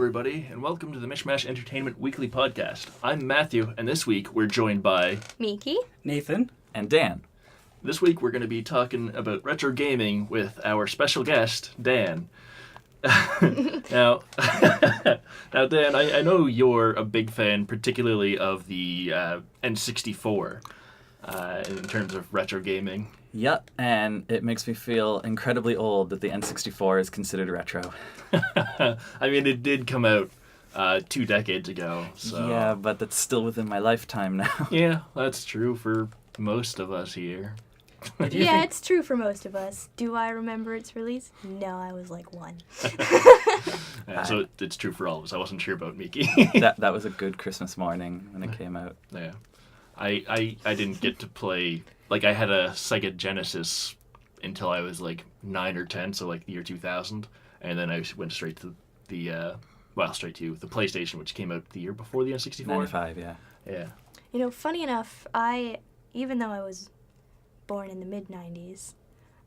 everybody, and welcome to the Mishmash Entertainment Weekly Podcast. I'm Matthew, and this week we're joined by... Miki, Nathan, and Dan. This week we're going to be talking about retro gaming with our special guest, Dan. Now, Dan, I know you're a big fan, particularly of the N64 in terms of retro gaming. Yep, and it makes me feel incredibly old that the N64 is considered retro. I mean, it did come out 2 decades ago, so... Yeah, but that's still within my lifetime now. Yeah, that's true for most of us here. Yeah, it's true for most of us. Do I remember its release? No, I was like 1. Yeah, so it's true for all of us. I wasn't sure about Miki. That was a good Christmas morning when it came out. Yeah. I didn't get to play... Like, I had a Sega Genesis until I was, 9 or 10, so, the year 2000. And then I went straight to the PlayStation, which came out the year before the N64. 95, yeah. Yeah. You know, funny enough, even though I was born in the mid-90s,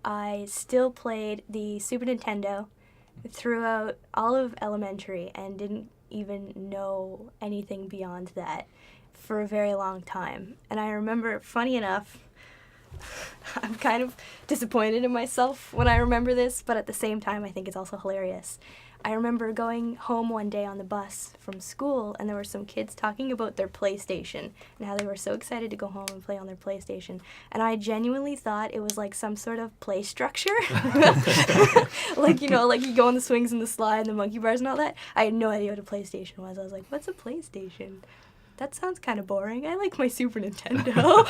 I still played the Super Nintendo throughout all of elementary and didn't even know anything beyond that for a very long time. And I remember, funny enough, I'm kind of disappointed in myself when I remember this, but at the same time, I think it's also hilarious. I remember going home one day on the bus from school, and there were some kids talking about their PlayStation and how they were so excited to go home and play on their PlayStation. And I genuinely thought it was like some sort of play structure. Like you go on the swings and the slide and the monkey bars and all that. I had no idea what a PlayStation was. I was like, what's a PlayStation? That sounds kind of boring. I like my Super Nintendo.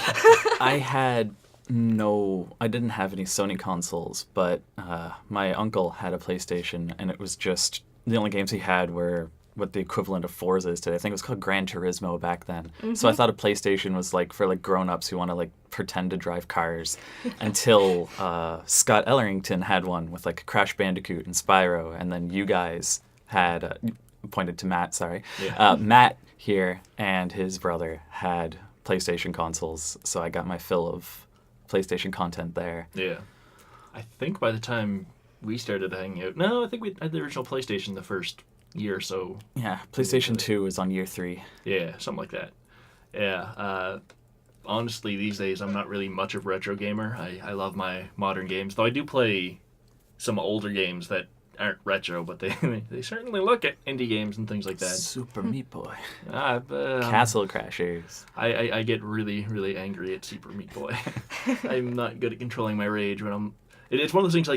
I didn't have any Sony consoles, but my uncle had a PlayStation, and it was just, the only games he had were what the equivalent of Forza is today. I think it was called Gran Turismo back then. Mm-hmm. So I thought a PlayStation was for grown-ups who want to pretend to drive cars, until Scott Ellerington had one with Crash Bandicoot and Spyro, and then you guys had, pointed to Matt, sorry, yeah. Matt here and his brother had PlayStation consoles, so I got my fill of PlayStation content there. Yeah. I think by the time we started hanging out... No, I think we had the original PlayStation the first year or so. Yeah, PlayStation 2 was on year 3. Yeah, something like that. Yeah. Honestly, these days, I'm not really much of a retro gamer. I love my modern games, though I do play some older games that aren't retro, but they certainly look at indie games and things like that. Super Meat Boy. Castle Crashers. I get really, really angry at Super Meat Boy. I'm not good at controlling my rage when it's one of those things,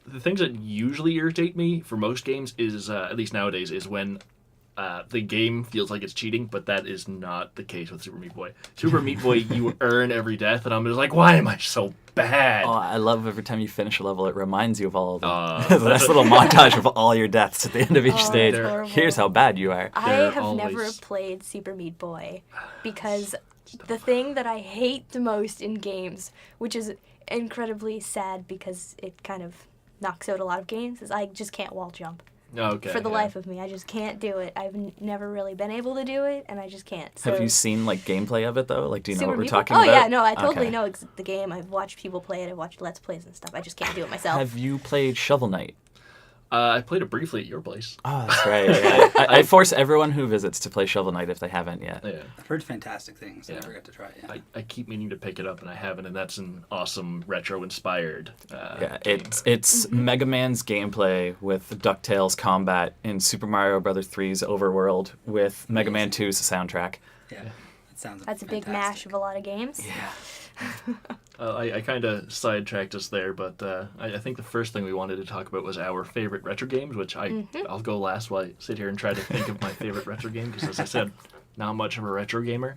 the things that usually irritate me for most games is, at least nowadays, is when the game feels like it's cheating, but that is not the case with Super Meat Boy. Super Meat Boy, you earn every death, and I'm just like, why am I so bad? Oh, I love every time you finish a level, it reminds you of all of them. There's a nice little montage of all your deaths at the end of each stage. Here's how bad you are. I have never played Super Meat Boy because the thing that I hate the most in games, which is incredibly sad because it kind of knocks out a lot of games, is I just can't wall jump. Okay. For the life of me, I just can't do it. I've never really been able to do it, and I just can't. So have you seen gameplay of it though? Do you know Super what we're Meat talking Boy? about? Oh yeah, no, I totally know the game. I've watched people play it. I've watched Let's Plays and stuff. I just can't do it myself. Have you played Shovel Knight? I played it briefly at your place. Oh, that's right. Yeah. I force everyone who visits to play Shovel Knight if they haven't yet. Yeah. I've heard fantastic things. I never got to try it yet. I keep meaning to pick it up, and I haven't, and that's an awesome retro-inspired game. It's Mega Man's gameplay with DuckTales combat in Super Mario Bros. 3's Overworld with Mega Man 2's soundtrack. Yeah, that sounds That's a big mash of a lot of games. Yeah. I kind of sidetracked us there, but I think the first thing we wanted to talk about was our favorite retro games, which I'll go last while I sit here and try to think of my favorite retro game, because as I said, not much of a retro gamer.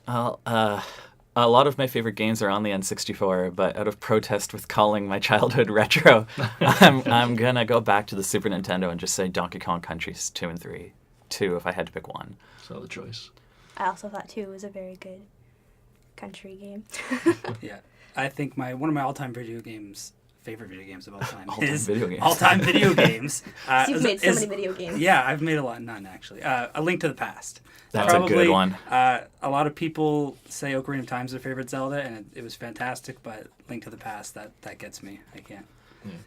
Well, a lot of my favorite games are on the N64, but out of protest with calling my childhood retro, I'm going to go back to the Super Nintendo and just say Donkey Kong Countries 2 and 3. 2 if I had to pick one. Solid choice. I also thought 2 was a very good country game. Yeah. I think one of my all-time video games favorite video games of all time. All-time video games. All-time video games. You've made so many video games. Yeah, I've made a lot. None, actually. A Link to the Past. That's a good one. A lot of people say Ocarina of Time is their favorite Zelda, and it was fantastic, but Link to the Past, that gets me. I can't.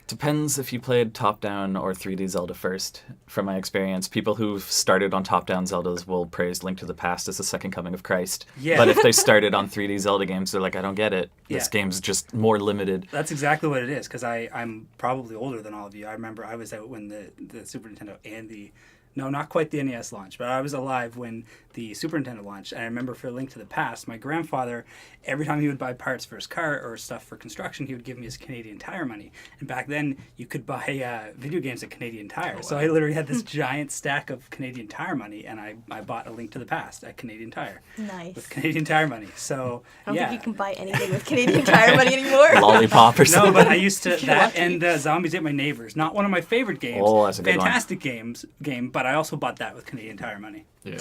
Depends if you played top-down or 3D Zelda first. From my experience, people who've started on top-down Zeldas will praise Link to the Past as the second coming of Christ. Yeah. But if they started on 3D Zelda games, they're like, I don't get it. This Yeah. game's just more limited. That's exactly what it is, because I'm probably older than all of you. I remember I was out when the Super Nintendo and no, not quite the NES launch, but I was alive when the Super Nintendo launched. And I remember for Link to the Past, my grandfather, every time he would buy parts for his car or stuff for construction, he would give me his Canadian Tire money. And back then, you could buy video games at Canadian Tire. So I literally had this giant stack of Canadian Tire money, and I bought A Link to the Past at Canadian Tire. Nice. With Canadian Tire money. So, I don't yeah. think you can buy anything with Canadian Tire money anymore. Lollipop or No, something. but I used to You're that lucky. and Zombies Ate My Neighbors. Not one of my favorite games. Oh, that's a good one. Fantastic game, but I also bought that with Canadian Tire money. Yeah.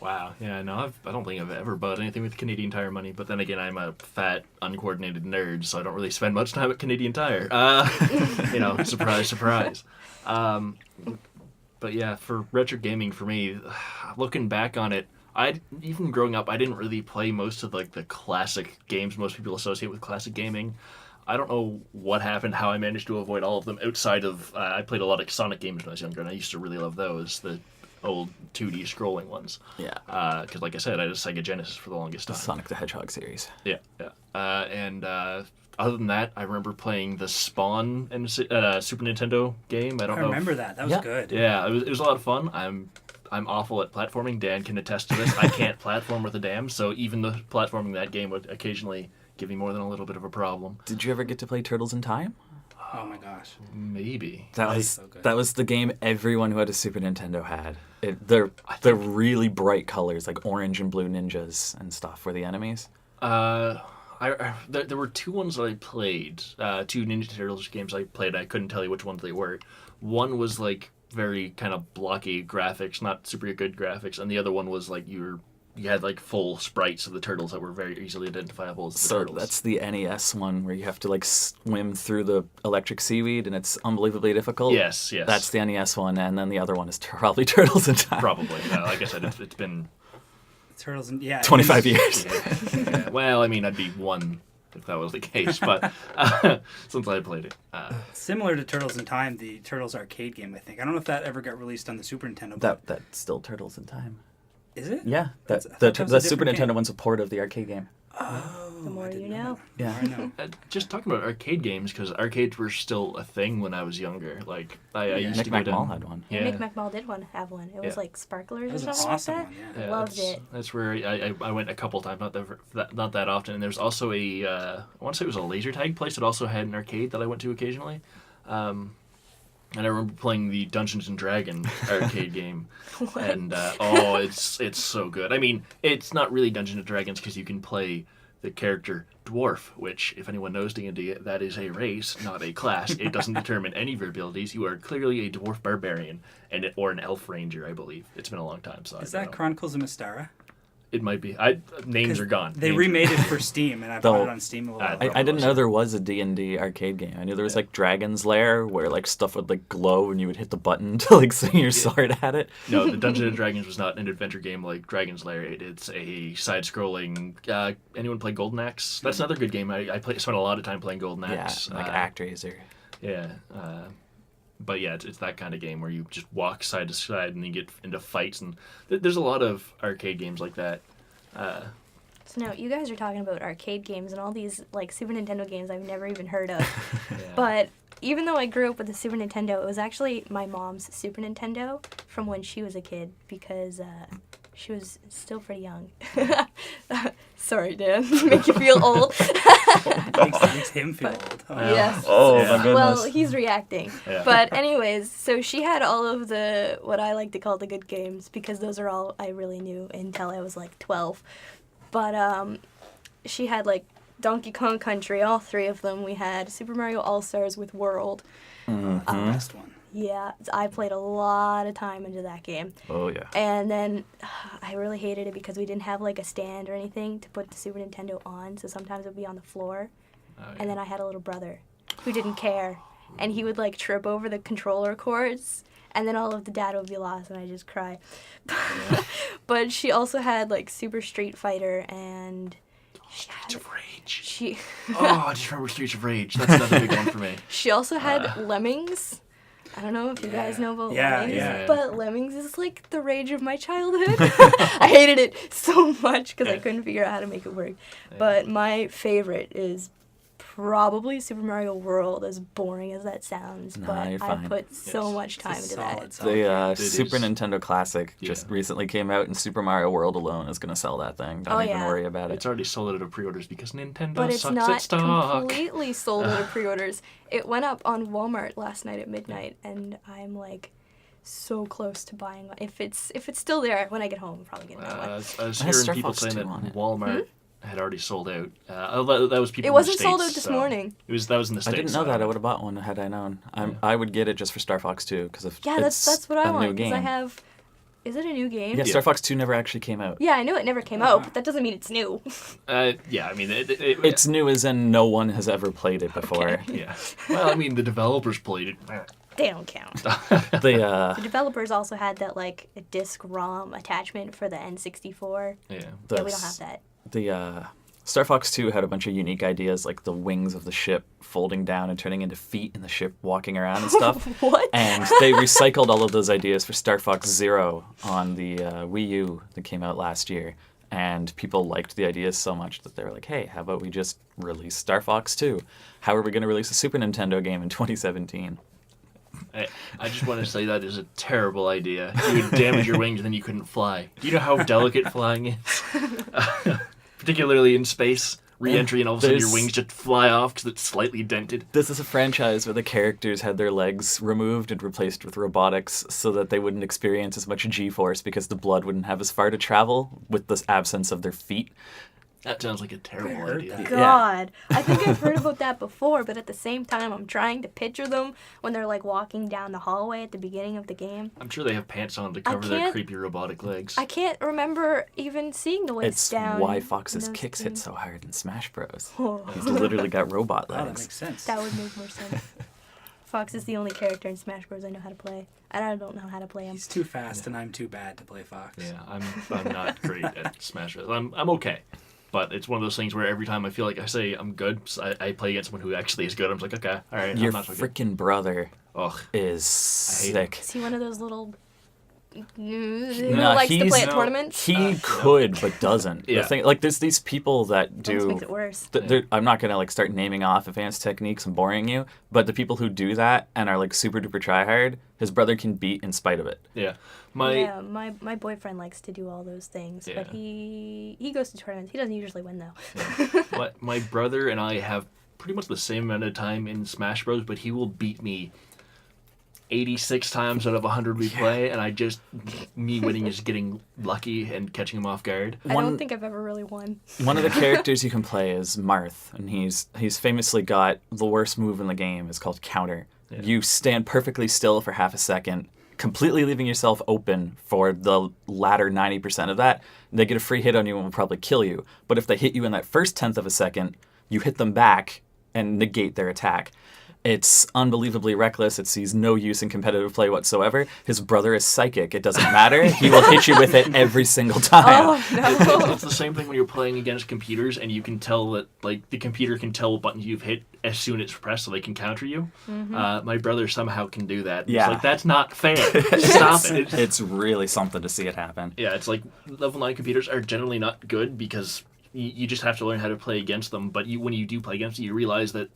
Wow. Yeah, no, I don't think I've ever bought anything with Canadian Tire money, but then again, I'm a fat, uncoordinated nerd, so I don't really spend much time at Canadian Tire. Surprise, surprise. But yeah, for retro gaming, for me, looking back on it, even growing up, I didn't really play most of like the classic games most people associate with classic gaming. I don't know what happened, how I managed to avoid all of them outside of... I played a lot of Sonic games when I was younger, and I used to really love those, the old 2D scrolling ones. Yeah. Because, like I said, I had a Sega Genesis for the longest The time. Sonic the Hedgehog series. Yeah. Other than that, I remember playing the Spawn and Super Nintendo game. I don't I know. remember that. That was good. Yeah, it was a lot of fun. I'm awful at platforming. Dan can attest to this. I can't platform with a damn, so even the platforming that game would occasionally give me more than a little bit of a problem. Did you ever get to play Turtles in Time? Oh my gosh. Maybe. That so good. was the game everyone who had a Super Nintendo had. They're really bright colors, like orange and blue ninjas and stuff were the enemies. There were two ones that I played, two Ninja Turtles games I played. I couldn't tell you which ones they were. One was like very kind of blocky graphics, not super good graphics, and the other one was like you had like full sprites of the turtles that were very easily identifiable as the So turtles. that's the NES one where you have to like swim through the electric seaweed and it's unbelievably difficult. Yes. That's the NES one, and then the other one is probably Turtles in Time. Probably. Like I said, it's been... Turtles and 25 years. Yeah. Well, I mean, I'd be one if that was the case, but since I played it. Similar to Turtles in Time, the Turtles arcade game, I think. I don't know if that ever got released on the Super Nintendo. But That's still Turtles in Time. is it? Yeah, I thought the that was a Super different Nintendo game. one's a port of the arcade game. The more you know. Yeah. I know. Just talking about arcade games, because arcades were still a thing when I was younger. Like, I used Nick to go Mall down... had one. Yeah. Nick McMall did have one. It was Yeah. like sparklers That was or an something awesome like one, that. yeah. Loved it. That's where I went a couple times, not that often. And there's also I want to say it was a laser tag place that also had an arcade that I went to occasionally. And I remember playing the Dungeons and Dragons arcade game, and it's so good. I mean, it's not really Dungeons and Dragons because you can play the character dwarf, which, if anyone knows D&D, that is a race, not a class. It doesn't determine any of your abilities. You are clearly a dwarf barbarian or an elf ranger, I believe. It's been a long time, so Is I that don't know. Chronicles of Mystara? It might be. Names are gone. They Names remade it for Steam, and I bought it on Steam a little while ago. I didn't know there was a D&D arcade game. I knew there was like Dragon's Lair where like stuff would like glow and you would hit the button to like swing your sword at it. No, the Dungeons and Dragons was not an adventure game like Dragon's Lair. It's a side-scrolling. Anyone play Golden Axe? That's another good game. I spent a lot of time playing Golden Yeah, Axe. like ActRaiser. Yeah. But yeah, it's that kind of game where you just walk side to side and you get into fights, and there's a lot of arcade games like that. So now you guys are talking about arcade games and all these like Super Nintendo games I've never even heard of. Yeah. But even though I grew up with a Super Nintendo, it was actually my mom's Super Nintendo from when she was a kid because she was still pretty young. Sorry, Dan, to make you feel old. Makes him feel old. Oh, Yes. Oh Yeah. my goodness. Well, he's reacting. Yeah. But anyways, so she had all of the, what I like to call the good games, because those are all I really knew until I was like 12. But she had like Donkey Kong Country, all three of them. We had Super Mario All-Stars with World. the best one. Yeah, I played a lot of time into that game. Oh yeah. And then I really hated it because we didn't have like a stand or anything to put the Super Nintendo on, so sometimes it would be on the floor. And then I had a little brother who didn't care. And he would, like, trip over the controller cords. And then all of the data would be lost, and I just cry. But she also had, like, Super Street Fighter, and... Streets of Rage. She... Oh, I just remember Streets of Rage. That's another big one for me. She also had Lemmings. I don't know if you guys know about Lemmings, but Lemmings is, like, the rage of my childhood. I hated it so much because I couldn't figure out how to make it work. Yeah. But my favorite is probably Super Mario World, as boring as that sounds. But I put so much time into that. The Super Nintendo Classic just recently came out, and Super Mario World alone is going to sell that thing. Don't even worry about it. It's already sold out of pre-orders because Nintendo but sucks it's at stock. not completely sold out of pre-orders. It went up on Walmart last night at midnight, and I'm like so close to buying one. If it's still there when I get home, I'm probably getting that one. I was hearing people saying that Walmart had already sold out. That was people. It wasn't sold out this morning. That was in the States. I didn't know that. I would have bought one had I known. I would get it just for Star Fox 2 because that's what I want. Because I have. Is it a new game? Yeah, Star Fox 2 never actually came out. Yeah, I knew it never came out, but that doesn't mean it's new. Yeah, I mean it's new as in no one has ever played it before. Okay. Yeah. Well, I mean the developers played it. They don't count. The developers also had that like a disc ROM attachment for the N64. Yeah. We don't have that. The Star Fox 2 had a bunch of unique ideas, like the wings of the ship folding down and turning into feet in the ship walking around and stuff. What? And they recycled all of those ideas for Star Fox Zero on the Wii U that came out last year. And people liked the ideas so much that they were like, hey, how about we just release Star Fox 2? How are we going to release a Super Nintendo game in 2017? I just want to say that is a terrible idea. You would damage your wings and then you couldn't fly. Do you know how delicate flying is? Particularly in space, re-entry, and all of a sudden your wings just fly off because it's slightly dented. This is a franchise where the characters had their legs removed and replaced with robotics so that they wouldn't experience as much G-force because the blood wouldn't have as far to travel with the absence of their feet. That sounds like a terrible idea. God. Yeah. I think I've heard about that before, but at the same time, I'm trying to picture them when they're like walking down the hallway at the beginning of the game. I'm sure they have pants on to cover their creepy robotic legs. I can't remember even seeing the waist down. It's why Fox's kicks hit so hard in Smash Bros. He's literally got robot legs. Oh, that makes sense. That would make more sense. Fox is the only character in Smash Bros. I know how to play. And I don't know how to play him. He's too fast, and I'm too bad to play Fox. Yeah, I'm not great at Smash Bros. I'm okay. But it's one of those things where every time I feel like I say I'm good, I play against someone who actually is good. I'm like, okay, all right. Your I'm not so good. freaking brother is sick. Is he one of those little who likes to play at tournaments? He could, but doesn't. Yeah. The thing, like, there's these people that do. Almost makes it worse. I'm not gonna like start naming off advanced techniques and boring you, but the people who do that and are like super duper try hard, his brother can beat in spite of it. Yeah. My boyfriend likes to do all those things, but he goes to tournaments. He doesn't usually win though. Yeah. My brother and I have pretty much the same amount of time in Smash Bros, but he will beat me 86 times out of 100 we play, and me winning is getting lucky and catching him off guard. I don't think I've ever really won. One of the characters you can play is Marth, and he's famously got the worst move in the game. It's called counter. Yeah. You stand perfectly still for half a second, completely leaving yourself open for the latter 90% of that. They get a free hit on you and will probably kill you. But if they hit you in that first tenth of a second, you hit them back and negate their attack. It's unbelievably reckless. It sees no use in competitive play whatsoever. His brother is psychic. It doesn't matter. He will hit you with it every single time. Oh, no. It's the same thing when you're playing against computers and you can tell that, like, the computer can tell what buttons you've hit as soon as it's pressed so they can counter you. Mm-hmm. My brother somehow can do that. Yeah. It's like, that's not fair. Stop it. It's really something to see it happen. Yeah, it's like level 9 computers are generally not good because you just have to learn how to play against them. But when you do play against them, you realize that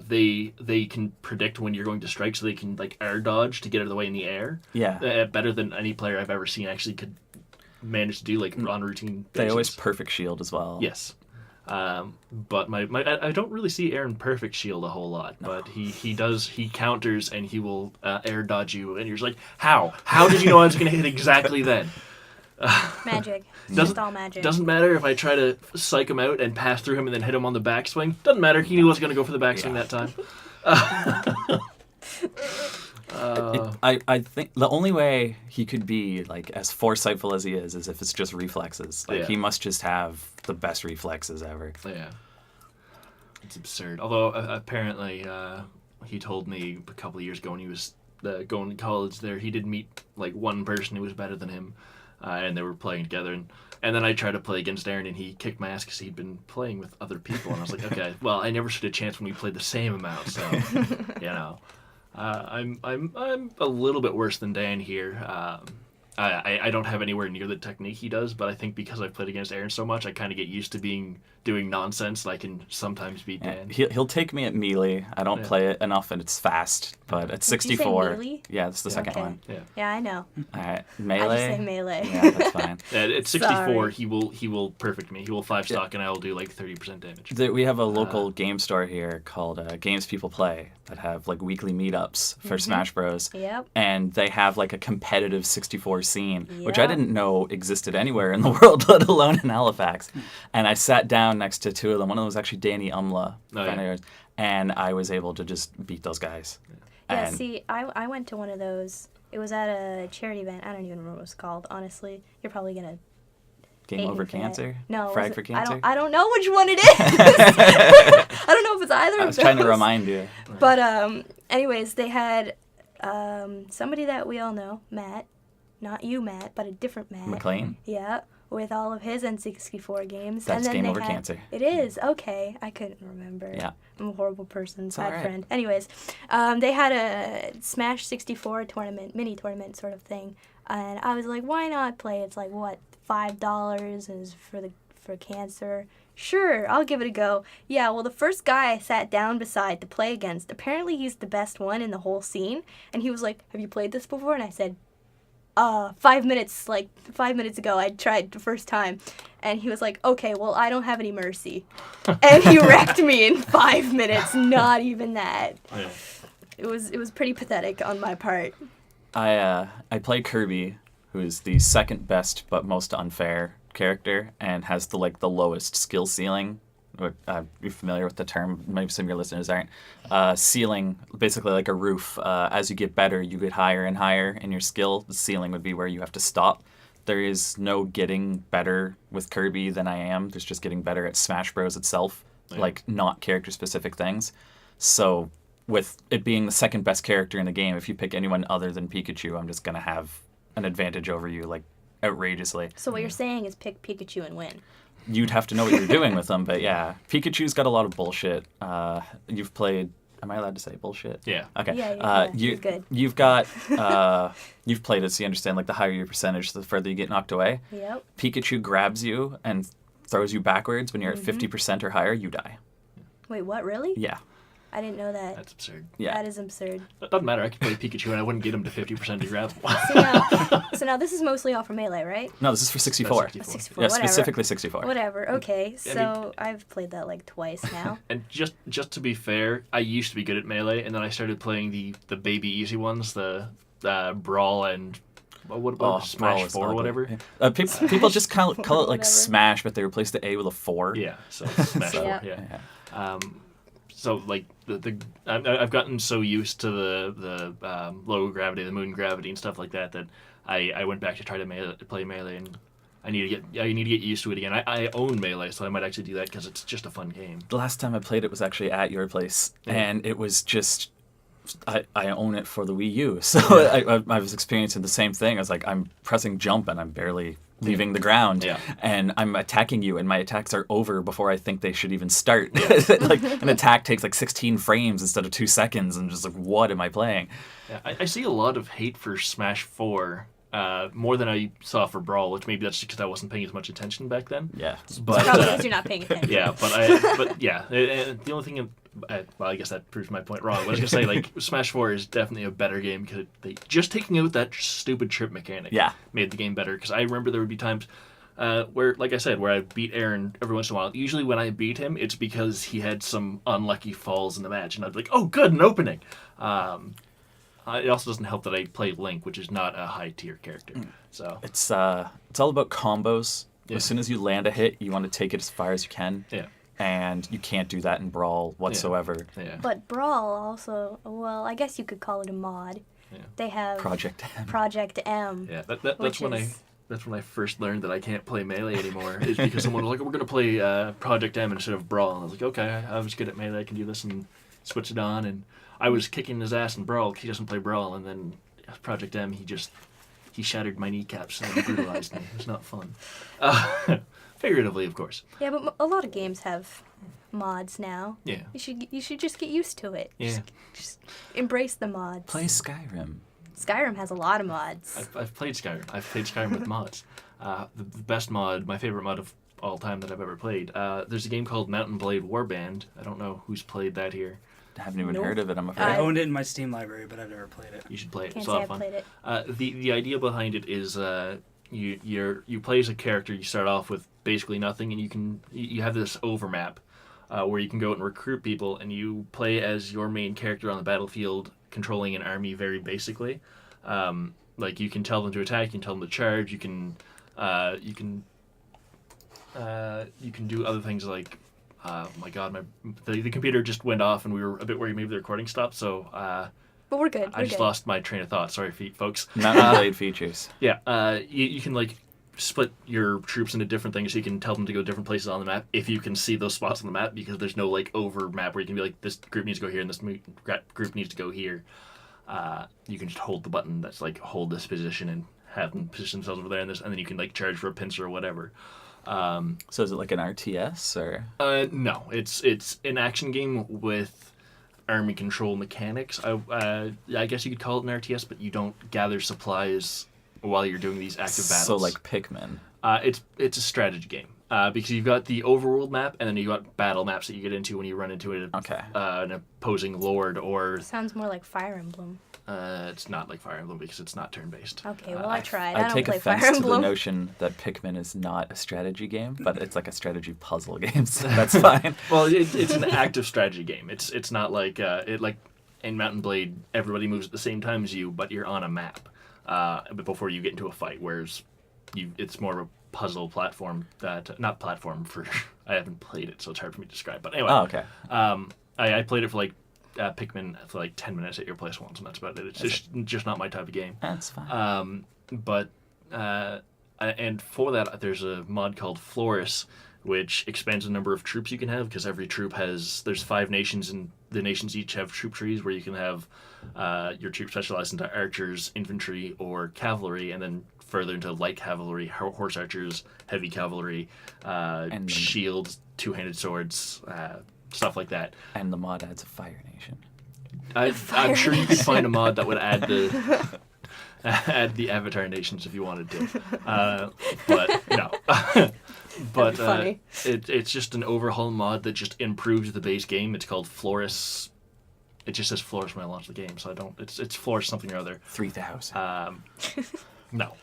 they can predict when you're going to strike, so they can like air dodge to get out of the way in the air. Yeah, better than any player I've ever seen actually could manage to do, like on routine basis. They always perfect shield as well. Yes, but I don't really see Aaron perfect shield a whole lot, but he counters and he will air dodge you, and you're just like, how did you know I was going to hit exactly then? Magic. Just all magic. Doesn't matter if I try to psych him out and pass through him and then hit him on the backswing. Doesn't matter. He knew I was going to go for the backswing that time. I think the only way he could be like as foresightful as he is if it's just reflexes. Like he must just have the best reflexes ever. Yeah. It's absurd. Although apparently he told me a couple of years ago when he was going to college there, he did meet like one person who was better than him, and they were playing together. And then I tried to play against Aaron, and he kicked my ass because he'd been playing with other people. And I was like, okay, well, I never stood a chance when we played the same amount. So, you know, I'm a little bit worse than Dan here. I don't have anywhere near the technique he does, but I think because I've played against Aaron so much, I kind of get used to doing nonsense, and I can sometimes beat Dan. He'll take me at melee. I don't play it enough, and it's fast. But at 64, Did you say melee? yeah, that's the second Okay. one. Yeah, I know. All right, I melee. just say melee. Yeah, that's fine. At 64, Sorry. he will perfect me. He will 5-stock, and I will do like 30% damage. We have a local game store here called Games People Play that have like weekly meetups for Smash Bros. Yep. And they have like a competitive 64 scene, which I Yep. didn't know existed anywhere in the world, let alone in Halifax. And I sat down next to two of them. One of them was actually Danny Umla, Oh, friend of yeah. yours, and I was able to just beat those guys. Yeah, And see, I went to one of those. It was at a charity event. I don't even remember what it was called, honestly. You're probably going to Game hate Over me for that. Cancer? No. Frag was for it- Cancer? I don't know which one it is. I don't know if it's either I of was those. trying to remind you. But anyways, they had somebody that we all know, Matt. Not you, Matt, but a different Matt. McLean? Yeah, with all of his N64 games. That's and then Game they Over had, Cancer. It is, okay. I couldn't remember. Yeah. I'm a horrible person, bad alright. friend. Anyways, they had a Smash 64 tournament, mini tournament sort of thing. And I was like, why not play? It's like, what, $5 is for cancer. Sure, I'll give it a go. Yeah, well, the first guy I sat down beside to play against, apparently he's the best one in the whole scene. And he was like, have you played this before? And I said, 5 minutes ago, I tried the first time. And he was like, okay, well, I don't have any mercy. And he wrecked me in 5 minutes, not even that. Yeah. It was pretty pathetic on my part. I play Kirby, who is the second best but most unfair character and has the lowest skill ceiling. You're familiar with the term? Maybe some of your listeners aren't. Ceiling, basically like a roof. As you get better, you get higher and higher in your skill. The ceiling would be where you have to stop. There is no getting better with Kirby than I am. There's just getting better at Smash Bros. Itself, like not character-specific things. So with it being the second best character in the game, if you pick anyone other than Pikachu, I'm just going to have an advantage over you, like, outrageously. So what you're saying is pick Pikachu and win. You'd have to know what you're doing with them, but yeah. Pikachu's got a lot of bullshit. You've played... Am I allowed to say bullshit? Yeah. Okay. Yeah, you're good. You've got... you've played it, so you understand, like, the higher your percentage, the further you get knocked away. Yep. Pikachu grabs you and throws you backwards. When you're at 50% or higher, you die. Wait, what, really? Yeah. I didn't know that. That's absurd. Yeah. That is absurd. It doesn't matter. I could play Pikachu and I wouldn't get him to 50% to grab. So now this is mostly all for Melee, right? No, this is for 64. That's 64, Yeah, whatever. specifically 64. Whatever, okay. I So I've played that like twice now. And just to be fair, I used to be good at Melee, and then I started playing the baby easy ones, the Brawl and what Oh, Smash Brawl is 4 or ugly. whatever. Yeah. People just call it like Whatever. Smash, but they replaced the A with a 4. Yeah, so Smash 4, Yeah. yeah. So like I've gotten so used to the low gravity, the moon gravity, and stuff like that I went back to try to play Melee, and I need to get used to it again. I own Melee, so I might actually do that because it's just a fun game. The last time I played it was actually at your place, and it was just... I own it for the Wii U, so I was experiencing the same thing. I was like, I'm pressing jump and I'm barely leaving the ground, and I'm attacking you, and my attacks are over before I think they should even start. Like an attack takes like 16 frames instead of 2 seconds, and just like, what am I playing? Yeah, I see a lot of hate for Smash 4, more than I saw for Brawl, which maybe that's just because I wasn't paying as much attention back then. Yeah, But Probably because you're not paying attention. yeah, the only thing. Well, I guess that proves my point wrong. But I was gonna say, like, Smash 4 is definitely a better game because they just taking out that stupid trip mechanic made the game better. Because I remember there would be times where, like I said, where I beat Aaron every once in a while. Usually when I beat him, it's because he had some unlucky falls in the match, and I'd be like, "Oh, good, an opening." It also doesn't help that I play Link, which is not a high tier character. So it's all about combos. Yeah. As soon as you land a hit, you want to take it as far as you can. yeah, And you can't do that in Brawl whatsoever. yeah. But Brawl also, well, I guess you could call it a mod. Yeah. They have Project M. Project M. Yeah, that's Which when is- That's when I first learned that I can't play Melee anymore. Is because someone was like, "We're gonna play Project M instead of Brawl." And I was like, "Okay, I was good at Melee. I can do this," and switch it on. And I was kicking his ass in Brawl. He doesn't play Brawl, and then Project M, he shattered my kneecaps and brutalized me. It was not fun. Figuratively, of course. Yeah, but a lot of games have mods now. Yeah. You should just get used to it. Yeah. Just embrace the mods. Play Skyrim. Skyrim has a lot of mods. I've played Skyrim. I've played Skyrim with mods. The best mod, my favorite mod of all time that I've ever played. There's a game called Mountain Blade Warband. I don't know who's played that here. I haven't even Nope. heard of it, I'm afraid. I owned it in my Steam library, but I've never played it. You should play it. Can't It's say a lot I've of fun. played it. The idea behind it is you play as a character. You start off with basically nothing, and you have this overmap where you can go out and recruit people, and you play as your main character on the battlefield, controlling an army very basically. Like you can tell them to attack, you can tell them to charge, you can do other things like. Oh my god, the computer just went off, and we were a bit worried maybe the recording stopped. So But we're good. I just lost my train of thought. Sorry, folks. Mountain Blade features. Yeah, you can like split your troops into different things. So you can tell them to go different places on the map if you can see those spots on the map, because there's no like over map where you can be like, this group needs to go here and this group needs to go here. You can just hold the button that's like hold this position and have them position themselves over there and then you can like charge for a pincer or whatever. So is it like an RTS or? No, it's an action game with army control mechanics. I guess you could call it an RTS, but you don't gather supplies while you're doing these active battles. So like Pikmin. It's a strategy game because you've got the overworld map and then you got battle maps that you get into when you run into an opposing lord or. Sounds more like Fire Emblem. It's not like Fire Emblem because it's not turn-based. Okay, well I tried. I don't take play offense Fire to the Emblem. notion that Pikmin is not a strategy game, but it's like a strategy puzzle game, so that's fine. Well, it's an active strategy game. It's not like like in Mountain Blade, everybody moves at the same time as you, but you're on a map before you get into a fight. Whereas it's more of a puzzle platform not platform for. I haven't played it, so it's hard for me to describe. But anyway, Oh, okay. I played it for like Pikmin for like 10 minutes at your place once, and that's about it. It's just not my type of game. That's fine. And for that, there's a mod called Floris, which expands the number of troops you can have, because every troop there's 5 nations, and the nations each have troop trees where you can have your troops specialized into archers, infantry, or cavalry, and then further into light cavalry, horse archers, heavy cavalry, And shields, two-handed swords, stuff like that. And the mod adds a Fire Nation. I'm sure you could find a mod that would add the Avatar nations if you wanted to, but no. But funny. It's just an overhaul mod that just improves the base game. It's called Floris. It just says Floris when I launch the game, so I don't. It's Floris something or other. 3,000. No.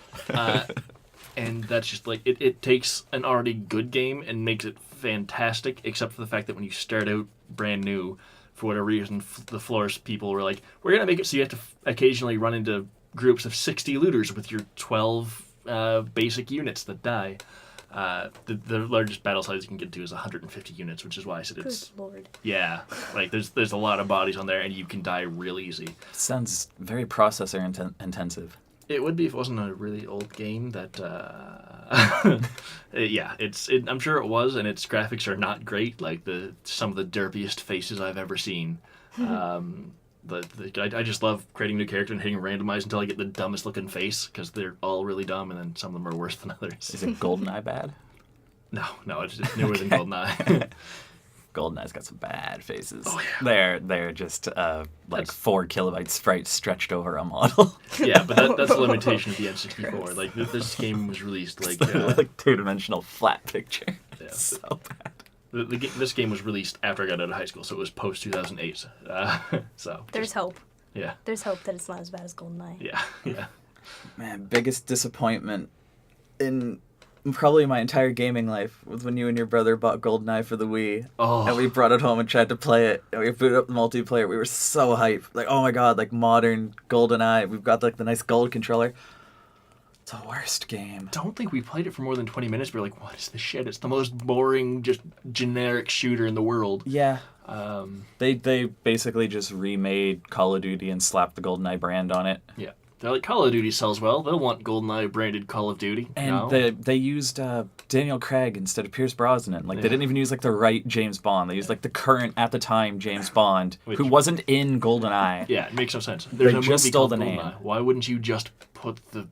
And that's just like it takes an already good game and makes it fantastic, except for the fact that when you start out brand new, for whatever reason, the Floris people were like, we're going to make it so you have to occasionally run into groups of 60 looters with your 12 basic units that die. The largest battle size you can get to is 150 units, which is why I said it's... Good lord. Yeah, like there's a lot of bodies on there, and you can die real easy. Sounds very processor intensive. It would be if it wasn't a really old game that... yeah, I'm sure it was, and its graphics are not great, like some of the derpiest faces I've ever seen. I just love creating a new character and hitting randomize until I get the dumbest looking face, because they're all really dumb, and then some of them are worse than others. Is it GoldenEye bad? No, it's just newer than GoldenEye. GoldenEye's got some bad faces. Oh, yeah. They're just like 4 kilobyte sprites stretched over a model. Yeah, but that's the limitation of the N64. Like this game was released like like 2-dimensional flat picture. Yeah. So bad. This game was released after I got out of high school, so it was post 2008. So There's hope. Yeah. There's hope that it's not as bad as GoldenEye. Yeah. Man, biggest disappointment in probably my entire gaming life was when you and your brother bought GoldenEye for the Wii. Oh. And we brought it home and tried to play it. And we booted up the multiplayer. We were so hyped. Like, oh my god, like modern GoldenEye. We've got like the nice gold controller. It's the worst game. Don't think we played it for more than 20 minutes. We were like, what is this shit? It's the most boring, just generic shooter in the world. Yeah. They basically just remade Call of Duty and slapped the GoldenEye brand on it. Yeah. They're like, Call of Duty sells well. They'll want GoldenEye branded Call of Duty. And No. they used Daniel Craig instead of Pierce Brosnan. Like, they didn't even use, like, the right James Bond. They used, like, the current, at the time, James Bond, who wasn't in GoldenEye. Yeah, it makes no sense. There's They a just movie stole called the name. GoldenEye. Why wouldn't you just put the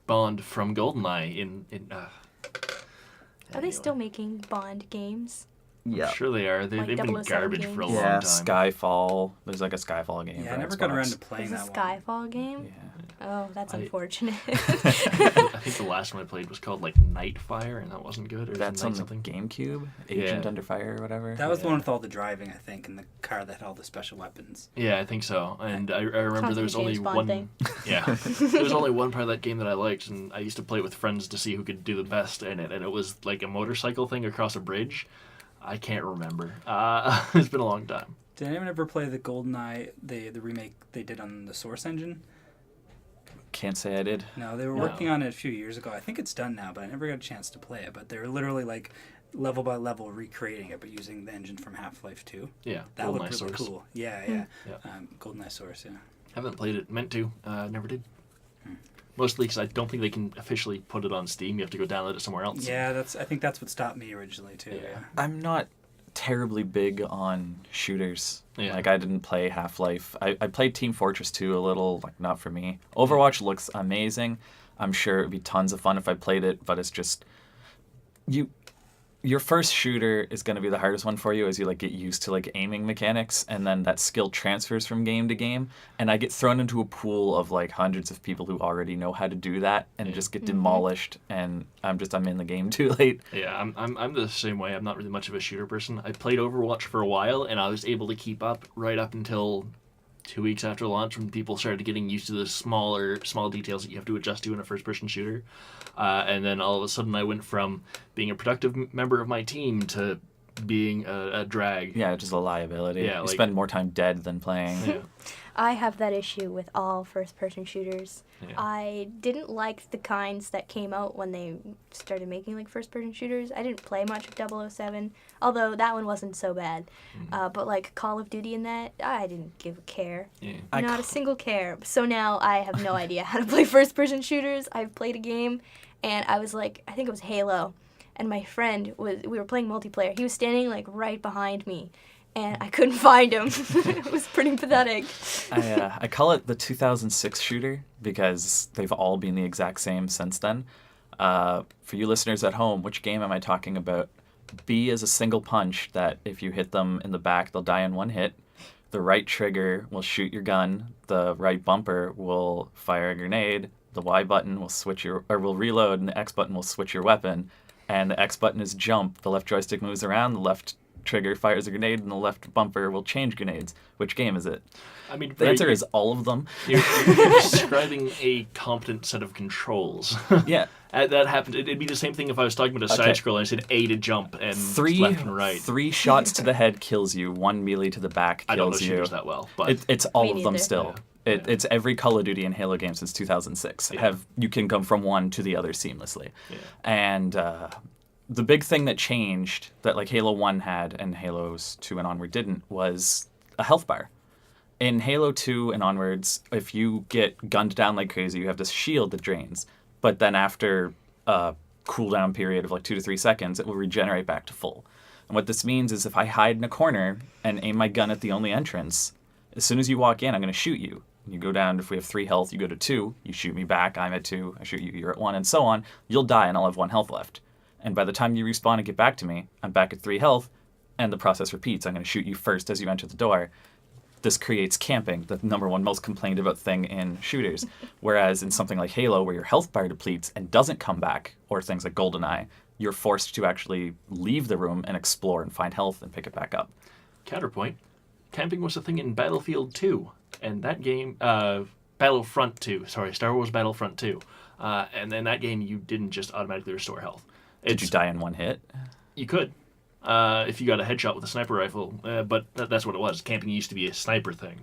Bond from GoldenEye in Are they still making Bond games? Yeah. Sure they are. Like They've been 007 garbage for a games? long Yeah, time. Skyfall. There's, like, a Skyfall game Yeah, for I never Xbox. got around to playing Is a that one. Skyfall game? Yeah. Oh, that's I- unfortunate. I think the last one I played was called like Nightfire, and that wasn't good. Or That's Night on the something. GameCube? Agent Yeah. Under Fire or whatever? That was the one with all the driving, I think, and the car that had all the special weapons. Yeah, I think so. And I remember Sounds there was like a only James Bond one. thing. Yeah, there was only one part of that game that I liked, and I used to play it with friends to see who could do the best in it. And it was like a motorcycle thing across a bridge. I can't remember. It's been a long time. Did anyone ever play the GoldenEye, the remake they did on the Source engine? Can't say I did. No, they were No. working on it a few years ago. I think it's done now, but I never got a chance to play it. But they were literally like level by level recreating it, but using the engine from Half-Life 2. Yeah, That looked GoldenEye really Source. cool. Yeah. Yeah. GoldenEye Source, yeah. Haven't played it. Meant to. Never did. Mostly because I don't think they can officially put it on Steam. You have to go download it somewhere else. Yeah, I think that's what stopped me originally too. Yeah. Yeah. I'm not terribly big on shooters. Yeah. Like, I didn't play Half-Life. I played Team Fortress 2 a little, like, not for me. Overwatch looks amazing. I'm sure it'd be tons of fun if I played it, but it's just... Your first shooter is going to be the hardest one for you as you, like, get used to, like, aiming mechanics, and then that skill transfers from game to game, and I get thrown into a pool of, like, hundreds of people who already know how to do that and just get demolished, and I'm in the game too late. Yeah, I'm the same way. I'm not really much of a shooter person. I played Overwatch for a while, and I was able to keep up right up until 2 weeks after launch, when people started getting used to the small details that you have to adjust to in a first-person shooter. And then all of a sudden I went from being a productive member of my team to being a drag. Yeah, just a liability. Yeah, you like- spend more time dead than playing. Yeah. I have that issue with all first-person shooters. Yeah. I didn't like the kinds that came out when they started making like first-person shooters. I didn't play much of 007, although that one wasn't so bad. But like Call of Duty and that, I didn't give a care. Yeah. Not a single care. So now I have no idea how to play first-person shooters. I've played a game, and I was like, I think it was Halo, and my friend we were playing multiplayer. He was standing like right behind me, and I couldn't find him. It was pretty pathetic. I call it the 2006 shooter because they've all been the exact same since then. For you listeners at home, which game am I talking about? B is a single punch that if you hit them in the back, they'll die in one hit. The right trigger will shoot your gun. The right bumper will fire a grenade. The Y button will reload, and the X button will switch your weapon. And the X button is jump. The left joystick moves around. The left trigger fires a grenade, and the left bumper will change grenades. Which game is it? I mean, The answer is all of them. you're describing a competent set of controls. Yeah. That happened. It'd be the same thing if I was talking about a side scroller and I said A to jump and left and right. Three shots to the head kills you. One melee to the back I don't know kills you. shooters that well, but It's all Me of them neither. still. Yeah. It's every Call of Duty and Halo game since 2006. Yeah. You can come from one to the other seamlessly. Yeah. And the big thing that changed that like Halo 1 had and Halos 2 and onward didn't was a health bar. In Halo 2 and onwards, if you get gunned down like crazy, you have this shield that drains. But then after a cooldown period of like 2 to 3 seconds, it will regenerate back to full. And what this means is if I hide in a corner and aim my gun at the only entrance, as soon as you walk in, I'm going to shoot you. You go down, if we have 3 health, you go to 2, you shoot me back, I'm at 2, I shoot you, you're at 1, and so on. You'll die and I'll have 1 health left. And by the time you respawn and get back to me, I'm back at 3 health, and the process repeats. I'm going to shoot you first as you enter the door. This creates camping, the number one most complained about thing in shooters. Whereas in something like Halo, where your health bar depletes and doesn't come back, or things like GoldenEye, you're forced to actually leave the room and explore and find health and pick it back up. counterpoint, camping was a thing in Battlefield 2, and that game, Battlefront 2, sorry, Star Wars Battlefront 2, and in that game you didn't just automatically restore health. Did you die in one hit? You could, if you got a headshot with a sniper rifle, but that's what it was. Camping used to be a sniper thing,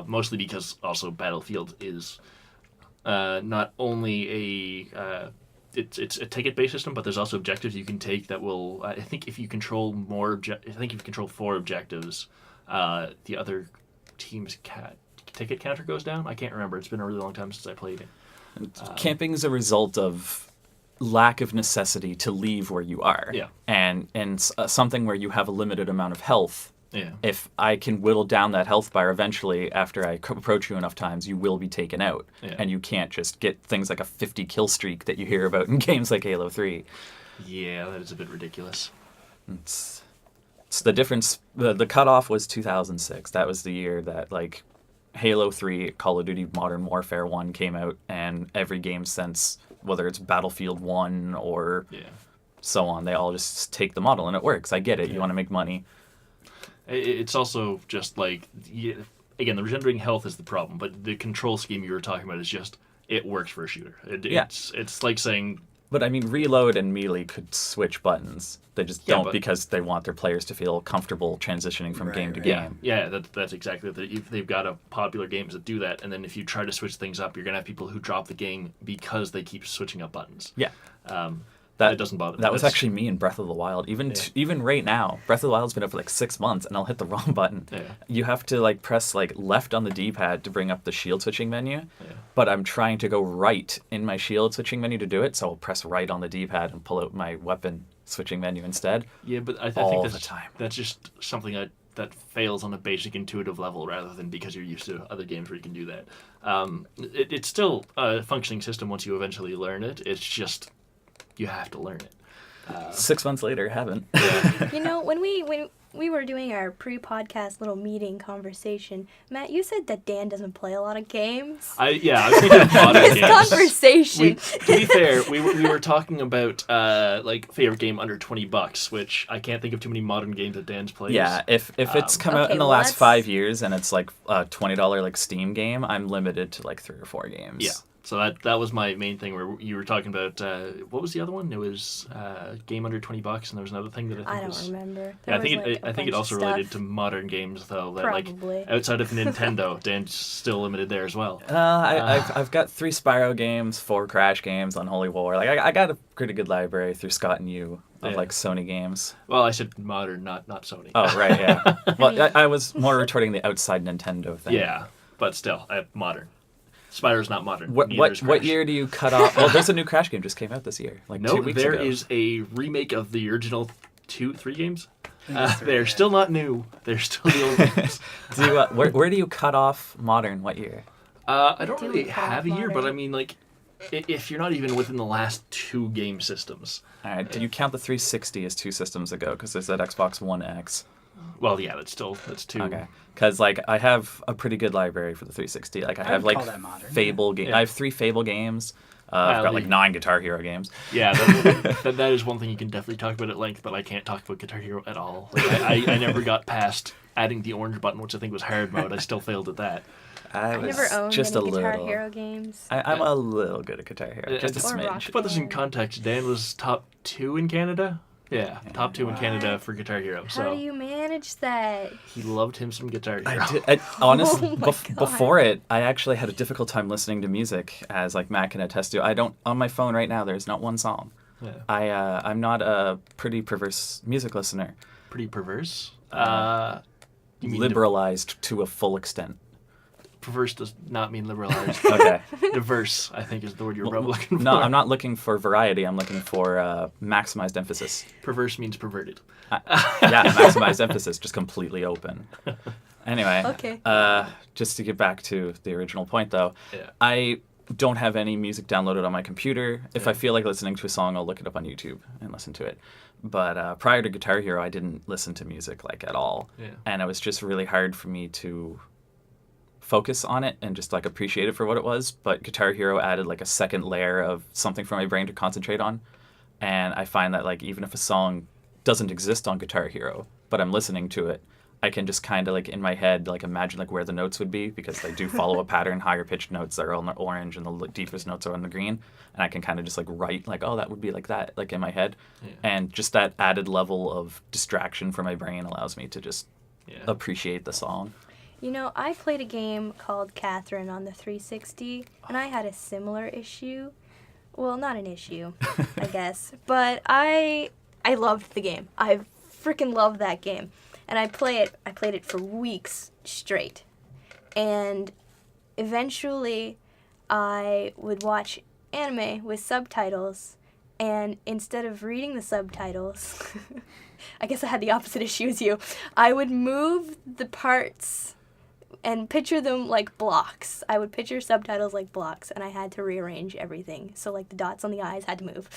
mostly because also Battlefield is not only it's a ticket-based system, but there's also objectives you can take that will. I think if you control I think if you control 4 objectives, the other teams ticket counter goes down. I can't remember. It's been a really long time since I played it. Camping is a result of lack of necessity to leave where you are. Yeah. And something where you have a limited amount of health. Yeah. If I can whittle down that health bar eventually, after I approach you enough times, you will be taken out. Yeah. And you can't just get things like a 50 kill streak that you hear about in games like Halo 3. Yeah, that is a bit ridiculous. It's the difference. The cutoff was 2006. That was the year that like Halo 3, Call of Duty Modern Warfare 1 came out, and every game since, whether it's Battlefield 1 or so on, they all just take the model, and it works. I get it. You want to make money. It's also just like, again, the regenerating health is the problem, but the control scheme you were talking about is just, it works for a shooter. It's like saying... But I mean, Reload and Melee could switch buttons. They just don't because they want their players to feel comfortable transitioning from game to game. Yeah, that's exactly it. They've got a popular games that do that, and then if you try to switch things up, you're going to have people who drop the game because they keep switching up buttons. Yeah. That doesn't bother me. That was actually me in Breath of the Wild. Even right now, Breath of the Wild's been up for like 6 months, and I'll hit the wrong button. Yeah. You have to like press like left on the D-pad to bring up the shield switching menu. Yeah. But I'm trying to go right in my shield switching menu to do it, so I'll press right on the D-pad and pull out my weapon switching menu instead. Yeah, but I think that's just something that fails on a basic intuitive level rather than because you're used to other games where you can do that. It's still a functioning system once you eventually learn it. It's just you have to learn it. 6 months later, haven't. You know, when we were doing our pre-podcast little meeting conversation, Matt, you said that Dan doesn't play a lot of games. I was thinking of modern This games. conversation. To be fair, we were talking about like favorite game under $20, which I can't think of too many modern games that Dan's played. Yeah, if it's come out in the last 5 years and it's like a $20 like Steam game, I'm limited to like 3 or 4 games. Yeah. So that was my main thing where you were talking about, what was the other one? It was game under $20, and there was another thing that I think don't remember. Yeah, I think it also related to modern games, though. That, Probably. Like, outside of Nintendo, Dan's still limited there as well. I've got 3 Spyro games, 4 Crash games, Unholy War. Like I got a pretty good library through Scott and you of like Sony games. Well, I said modern, not Sony. Oh, right, yeah. Well, I was more retorting the outside Nintendo thing. Yeah, but still, modern. Spyro's not modern. What year do you cut off? Well, there's a new Crash game just came out this year, like 2 weeks ago. There is a remake of the original 3 games. They're still not new. They're still the old games. Where do you cut off modern? What year? I don't really have a year, but I mean, like, if you're not even within the last 2 game systems. All right. Do you count the 360 as 2 systems ago? Because there's that Xbox One X. Well, yeah, that's 2. Okay. Because like I have a pretty good library for the 360. Like I have like Fable games. I have 3 Fable games. I've got like 9 Guitar Hero games. Yeah, that is one thing you can definitely talk about at length, but I can't talk about Guitar Hero at all. Like, I never got past adding the orange button, which I think was hard mode. I still failed at that. I never owned just any a Guitar little. Hero games. I'm a little good at Guitar Hero. Just a smidge. To put this in context, Dan was top 2 in Canada. Yeah, top 2 in Canada for Guitar Hero. How do you manage that? He loved him some Guitar Hero. I did. Honestly, before it, I actually had a difficult time listening to music, as like Matt can attest to. I don't on my phone right now. There's not one song. Yeah. I'm not a pretty perverse music listener. Pretty perverse? You mean liberalized to a full extent. Perverse does not mean liberalized. Okay. Diverse, I think, is the word you're probably looking for. No, I'm not looking for variety. I'm looking for maximized emphasis. Perverse means perverted. Yeah, maximized emphasis, just completely open. Anyway, okay. Just to get back to the original point, though, I don't have any music downloaded on my computer. If I feel like listening to a song, I'll look it up on YouTube and listen to it. But prior to Guitar Hero, I didn't listen to music like at all. Yeah. And it was just really hard for me to focus on it and just like appreciate it for what it was. But Guitar Hero added like a second layer of something for my brain to concentrate on. And I find that like even if a song doesn't exist on Guitar Hero, but I'm listening to it, I can just kind of like in my head like imagine like where the notes would be, because they do follow a pattern. Higher pitched notes are on the orange and the deepest notes are on the green, and I can kind of just like write like, oh, that would be like that, like in my head. And just that added level of distraction for my brain allows me to just appreciate the song. You know, I played a game called Catherine on the 360, and I had a similar issue. Well, not an issue, I guess, but I loved the game. I freaking loved that game. And I played it for weeks straight. And eventually I would watch anime with subtitles, and instead of reading the subtitles, I guess I had the opposite issue as you, I would move the parts and picture them like blocks. I would picture subtitles like blocks, and I had to rearrange everything. So, like, the dots on the eyes had to move.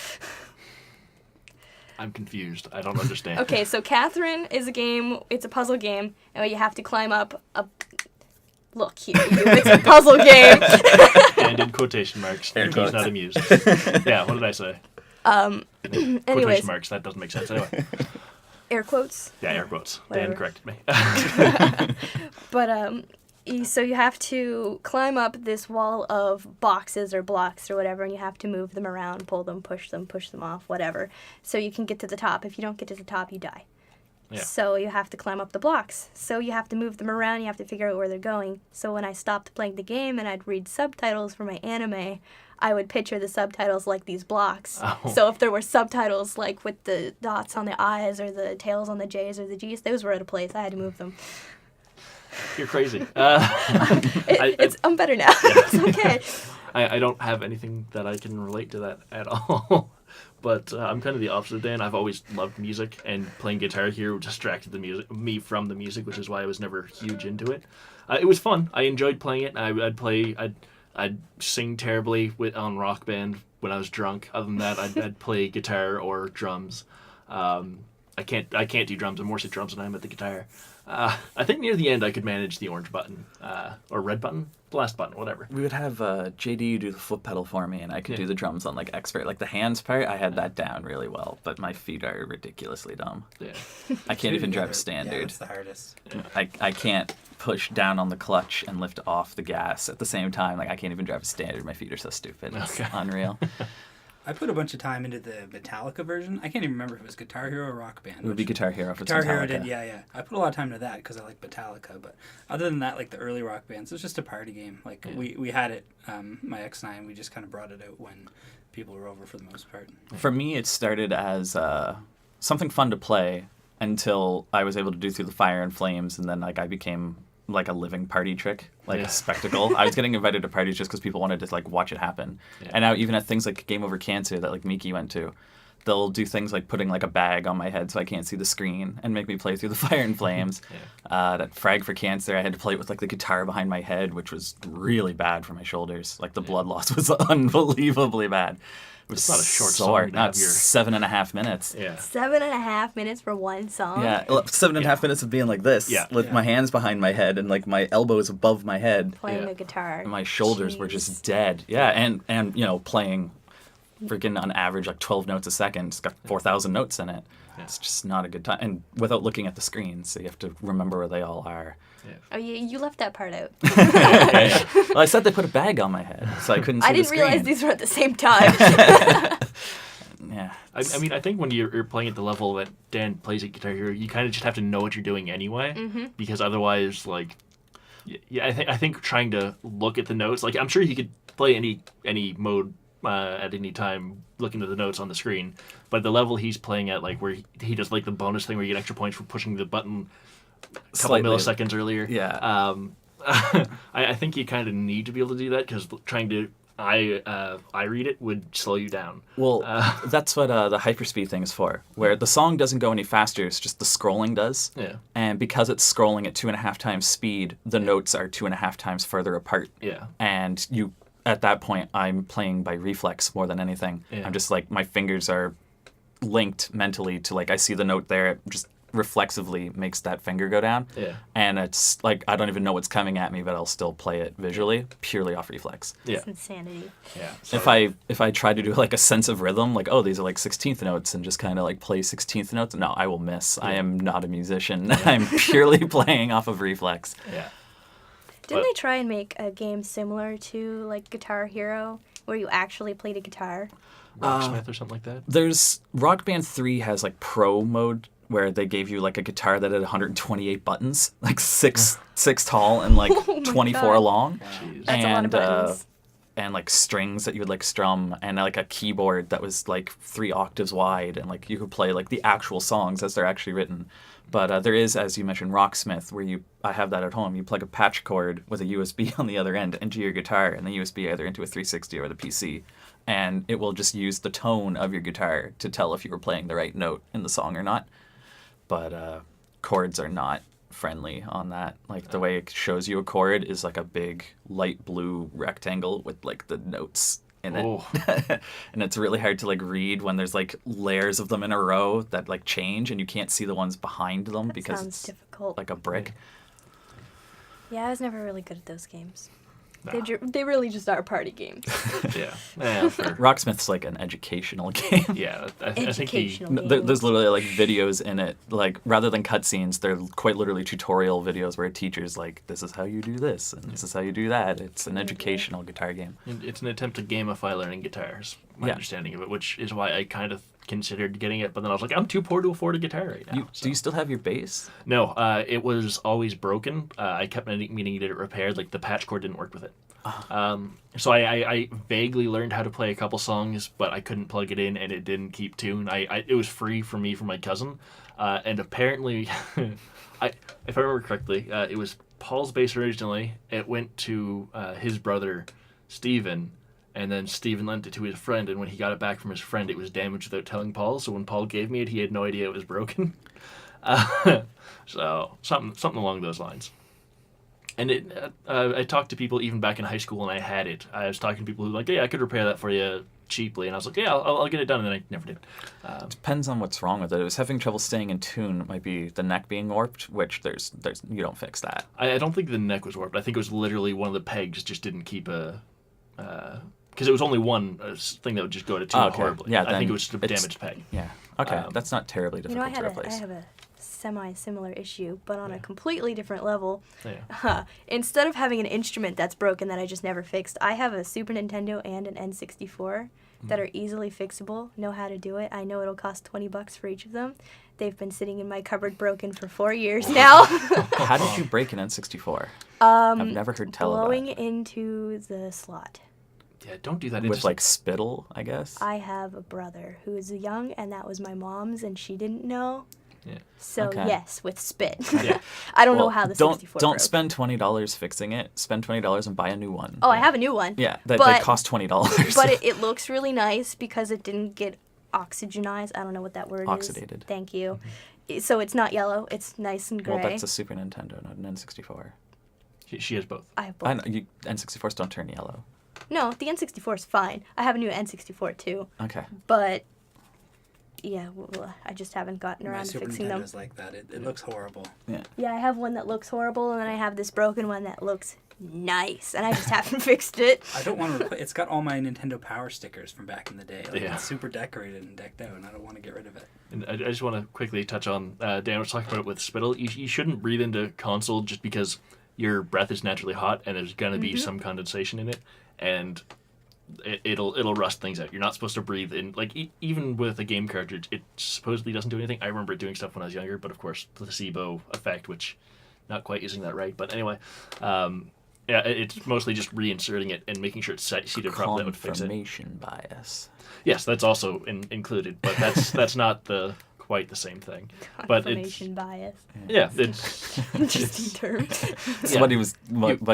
I'm confused. I don't understand. Okay, so Catherine is a game, it's a puzzle game, and you have to climb up a... Look here, it's a puzzle game. And in quotation marks, Air he's quotes. not amused. Yeah, what did I say? Anyways, Quotation marks, that doesn't make sense anyway. air quotes. Yeah, air quotes. Whatever. Dan corrected me. But, so you have to climb up this wall of boxes or blocks or whatever, and you have to move them around, pull them, push them off, whatever, so you can get to the top. If you don't get to the top, you die. Yeah. So you have to climb up the blocks. So you have to move them around, you have to figure out where they're going. So when I stopped playing the game and I'd read subtitles for my anime, I would picture the subtitles like these blocks. Oh. So if there were subtitles like with the dots on the I's or the tails on the J's or the G's, those were out of place. I had to move them. You're crazy. I'm better now. It's okay. I don't have anything that I can relate to that at all. But I'm kind of the opposite of Dan. I've always loved music, and playing Guitar Hero distracted me from the music, which is why I was never huge into it. It was fun. I enjoyed playing it. I'd sing terribly on Rock Band when I was drunk. Other than that, I'd play guitar or drums. I can't do drums. I'm more so drums when I'm at the guitar. I think near the end I could manage the orange button or red button, the last button, whatever. We would have JD do the foot pedal for me, and I could do the drums on like expert. Like the hands part, I had that down really well, but my feet are ridiculously dumb. Yeah. I can't even drive Yeah, standard. that's the hardest. I can't push down on the clutch and lift off the gas at the same time. Like I can't even drive standard. My feet are so stupid. It's unreal. I put a bunch of time into the Metallica version. I can't even remember if it was Guitar Hero or Rock Band. It would be Guitar Hero if it's Guitar Hero Metallica. did, yeah. I put a lot of time into that because I like Metallica. But other than that, like the early Rock Bands, it was just a party game. Like we had it, my ex and I, and we just kind of brought it out when people were over for the most part. For me, it started as something fun to play until I was able to do Through the Fire and Flames, and then like I became like a living party trick, like a spectacle. I was getting invited to parties just because people wanted to like watch it happen. Yeah. And now even at things like Game Over Cancer that like Miki went to, they'll do things like putting like a bag on my head so I can't see the screen and make me play Through the Fire and Flames. That Frag for Cancer, I had to play it with like the guitar behind my head, which was really bad for my shoulders. Like the blood loss was unbelievably bad. It was not a short song. Not 7.5 minutes. Yeah. 7.5 minutes for one song. Yeah, 7.5 minutes of being like this, with my hands behind my head and like my elbows above my head. Playing the guitar. And my shoulders were just dead. Yeah, and you know, playing freaking on average like 12 notes a second. It's got 4,000 notes in it. Yeah. It's just not a good time. And without looking at the screen, so you have to remember where they all are. Yeah. Oh, you left that part out. Well, I said they put a bag on my head, so I couldn't see the screen. I didn't realize these were at the same time. Yeah. I mean, I think when you're playing at the level that Dan plays at Guitar Hero, you kind of just have to know what you're doing anyway, because otherwise, like, I think trying to look at the notes, like, I'm sure he could play any mode at any time looking at the notes on the screen, but the level he's playing at, like, where he does, like, the bonus thing where you get extra points for pushing the button a couple milliseconds earlier. Yeah. I think you kind of need to be able to do that, because trying to I read it would slow you down. Well, that's what the hyperspeed thing is for, where the song doesn't go any faster, it's just the scrolling does. Yeah. And because it's scrolling at 2.5 times speed, the notes are 2.5 times further apart. Yeah. And at that point, I'm playing by reflex more than anything. Yeah. I'm just like, my fingers are linked mentally to like, I see the note there, it just reflexively makes that finger go down. Yeah. And it's like, I don't even know what's coming at me, but I'll still play it visually, purely off reflex. Yeah. It's insanity. Yeah. If I try to do like a sense of rhythm, like, oh, these are like 16th notes, and just kind of like play 16th notes, no, I will miss. Yeah. I am not a musician. I'm purely playing off of reflex. Yeah. Didn't they try and make a game similar to like Guitar Hero, where you actually played a guitar? Rocksmith or something like that? There's Rock Band 3 has like pro mode, where they gave you like a guitar that had 128 buttons, like six tall and like 24 long. That's a lot of buttons. and like strings that you would like strum, and like a keyboard that was like 3 octaves wide, and like you could play like the actual songs as they're actually written. But there is, as you mentioned, Rocksmith, where I have that at home. You plug a patch cord with a USB on the other end into your guitar, and the USB either into a 360 or the PC, and it will just use the tone of your guitar to tell if you were playing the right note in the song or not. But chords are not friendly on that. Like the way it shows you a chord is like a big light blue rectangle with like the notes in it. Oh. And it's really hard to like read when there's like layers of them in a row that like change and you can't see the ones behind them That because sounds it's difficult. like a brick. Yeah, I was never really good at those games. Nah. They really just are party games. Yeah. Yeah, fair. Rocksmith's like an educational game. Yeah, I think he... Educational No, games. there's literally like videos in it, like rather than cutscenes, they're quite literally tutorial videos where a teacher's like, this is how you do this and this is how you do that. It's an educational guitar game. It's an attempt to gamify learning guitars, my Yeah. understanding of it, which is why I kind of considered getting it, but then I was like, I'm too poor to afford a guitar right now. Do you still have your bass? No, it was always broken. I kept meaning to get it repaired. Like, the patch cord didn't work with it. So I vaguely learned how to play a couple songs, but I couldn't plug it in, and it didn't keep tune. It was free for me from my cousin, and apparently, if I remember correctly, it was Paul's bass originally. It went to his brother, Steven, and then Steven lent it to his friend, and when he got it back from his friend, it was damaged without telling Paul, so when Paul gave me it, he had no idea it was broken. So, something along those lines. And I talked to people even back in high school when I had it. I was talking to people who were like, yeah, I could repair that for you cheaply. And I was like, yeah, I'll get it done. And then I never did. Depends on what's wrong with it. It was having trouble staying in tune. It might be the neck being warped, which there's you don't fix that. I don't think the neck was warped. I think it was literally one of the pegs just didn't keep a... Because it was only one thing that would just go to tune horribly. Yeah, I think then it was just a damaged peg. Yeah. Okay, that's not terribly You know, difficult to I replace. have a semi-similar issue, but on a completely different level. Yeah. Instead of having an instrument that's broken that I just never fixed, I have a Super Nintendo and an N64 that are easily fixable, know how to do it. I know it'll cost $20 for each of them. They've been sitting in my cupboard broken for 4 years now. How did you break an N64? I've never heard tell Blowing about it. into the slot. Yeah, don't do that. With like spittle, I guess. I have a brother who is young, and that was my mom's, and she didn't know. Yeah. So Okay. yes, with spit. Yeah. I don't know how the 64 Don't broke. spend $20 fixing it. Spend $20 and buy a new one. Oh, I have a new one. Yeah, they but- cost $20. But it looks really nice because it didn't get oxygenized. I don't know what that word is. Oxidated. Thank you. So it's not yellow. It's nice and gray. Well, that's a Super Nintendo, not an N64. She has both. I have both. I know, N64s don't turn yellow. No, the N64 is fine. I have a new N64 too. Okay. But yeah, I just haven't gotten My around to Super fixing them. Nintendo's like that. It looks horrible. Yeah, I have one that looks horrible, and then I have this broken one that looks nice, and I just haven't fixed it. I don't want to replace. It's got all my Nintendo Power stickers from back in the day. Like, Yeah. It's super decorated and decked out, and I don't want to get rid of it. And I just want to quickly touch on, Dan was talking about it with spittle. You shouldn't breathe into console just because your breath is naturally hot and there's going to be some condensation in it, and it'll rust things out. You're not supposed to breathe in, like, even with a game cartridge, it supposedly doesn't do anything. I remember it doing stuff when I was younger, but of course, placebo effect, which, not quite using that right, but anyway, yeah, it's mostly just reinserting it and making sure it's seated properly that would fix it. Confirmation bias. Yes, that's also included, but that's not quite the same thing. But Confirmation bias. Yeah, it's Interesting term. That's Yeah. what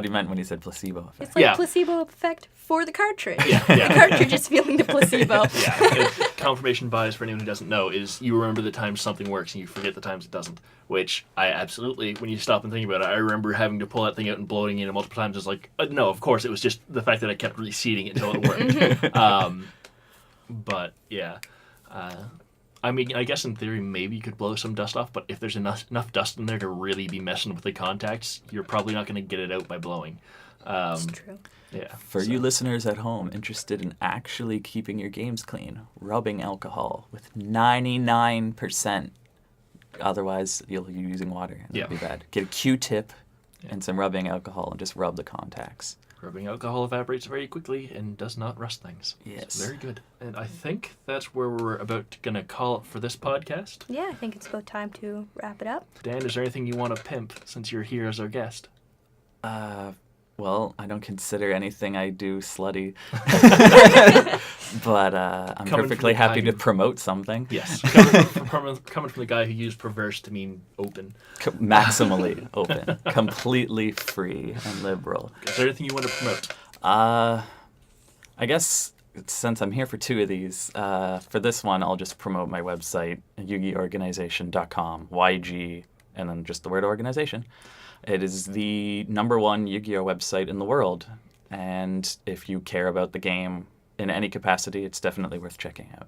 he meant when he said placebo effect. It's like Yeah. placebo effect for the cartridge. yeah. The cartridge is feeling the placebo. Yeah, confirmation bias, for anyone who doesn't know, is you remember the times something works and you forget the times it doesn't, which I absolutely, when you stop and think about it, I remember having to pull that thing out and blowing it multiple times. It's like, no, of course, it was just the fact that I kept reseating it until it worked. But, yeah. I mean, I guess in theory, maybe you could blow some dust off, but if there's enough dust in there to really be messing with the contacts, you're probably not going to get it out by blowing. It's true. Yeah. For you listeners at home interested in actually keeping your games clean, rubbing alcohol with 99%. Otherwise, you'll be using water, and that'd be bad. Get a Q-tip and some rubbing alcohol and just rub the contacts. Rubbing alcohol evaporates very quickly and does not rust things. Yes. It's very good. And I think that's where we're about going to call it for this podcast. Yeah, I think it's about time to wrap it up. Dan, is there anything you want to pimp since you're here as our guest? Well, I don't consider anything I do slutty. But I'm Coming from perfectly the happy guy to who- promote something. Yes. Coming from the guy who used perverse to mean open. Maximally open. Completely free and liberal. Is there anything you want to promote? I guess since I'm here for two of these, for this one, I'll just promote my website, yugiorganization.com, YG, and then just the word organization. It is the #1 Yu-Gi-Oh website in the world, and if you care about the game in any capacity, it's definitely worth checking out.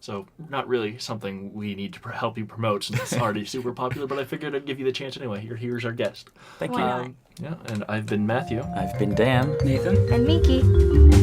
So not really something we need to help you promote since it's already super popular, but I figured I'd give you the chance anyway. Here's our guest. Thank Why you. not? Yeah, and I've been Matthew. I've been Dan. Nathan? And Miki.